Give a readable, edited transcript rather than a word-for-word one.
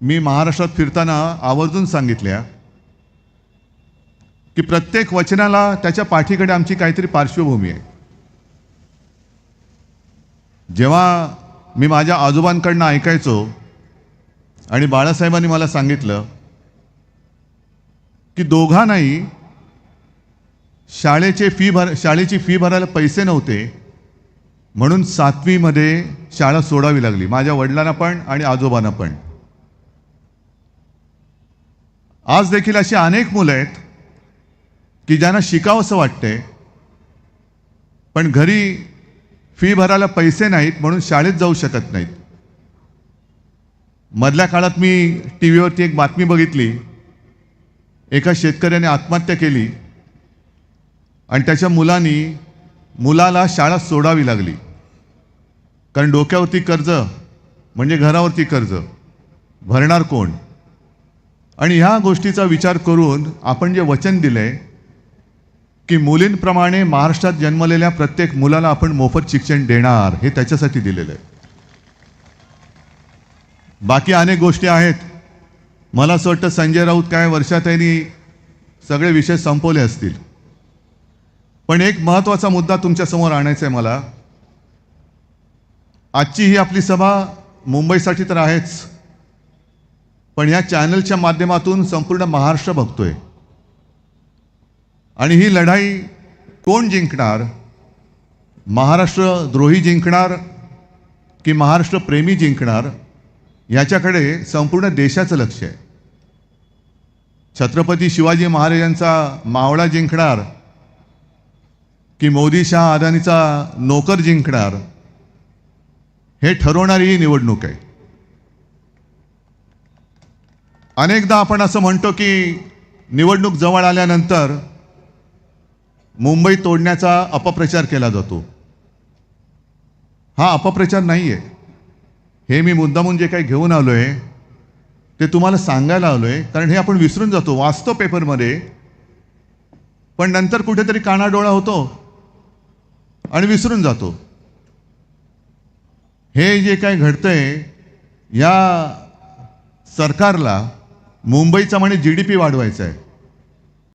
मी महाराष्ट्रात फिरताना आवर्जून सांगितल्या की प्रत्येक वचनाला त्याच्या पाठीकडे आमची काहीतरी पार्श्वभूमी आहे. जेव्हा मी माझ्या आजोबांकडनं ऐकायचो आणि बाळासाहेबांनी मला सांगितलं की दोघांनाही शाळेची फी भरायला पैसे नव्हते, म्हणून 7वी मध्ये शाळा सोडावी लागली, माझ्या वडिलांना पण आणि आजोबांना पण. आज देखील अशी अनेक मुलं आहेत की ज्यांना शिकावंसं वाटते, पण घरी फी भरायला पैसे नाहीत म्हणून शाळेत जाऊ शकत नाहीत. मधल्या काळात मी टीव्हीवरती एक बातमी बघितली. एका शेतकऱ्याने आत्महत्या केली आणि त्याच्या मुलाला शाळा सोडावी लागली, कारण डोक्यावरती कर्ज म्हणजे घरावरती कर्ज, भरणार कोण? आणि ह्या गोष्टीचा विचार करून आपण जे वचन दिले की मुलींप्रमाणे महाराष्ट्रात जन्मलेल्या प्रत्येक मुलाला आपण मोफत शिक्षण देणार, हे त्याच्यासाठी दिलेलं आहे. बाकी अनेक गोष्टी आहेत. मला असं वाटतं संजय राऊत काय वर्षाताईंनी सगळे विषय संपवले असतील, पण एक महत्त्वाचा मुद्दा तुमच्यासमोर आणायचा आहे मला. आजची ही आपली सभा मुंबईसाठी तर आहेच, पण या चॅनलच्या माध्यमातून संपूर्ण महाराष्ट्र बघतोय. आणि ही लढाई कोण जिंकणार? महाराष्ट्र द्रोही जिंकणार की महाराष्ट्र प्रेमी जिंकणार? याच्याकडे संपूर्ण देशाचं लक्ष आहे. छत्रपती शिवाजी महाराजांचा मावळा जिंकणार की मोदी शाह अदानीचा नोकर जिंकणार, हे ठरवणारी ही निवडणूक आहे. अनेकदा आपण असं म्हणतो की निवडणूक जवळ आल्यानंतर मुंबई तोडण्याचा अपप्रचार केला जातो. हा अपप्रचार नाही आहे. हे मी मुद्दामून जे काही घेऊन आलोय ते तुम्हाला सांगायला आलोय, कारण हे आपण विसरून जातो. वाचतो पेपरमध्ये, पण नंतर कुठेतरी कानाडोळा होतो आणि विसरून जातो. हे जे काय घडतंय, या सरकारला मुंबईचा म्हणे GDP वाढवायचा आहे,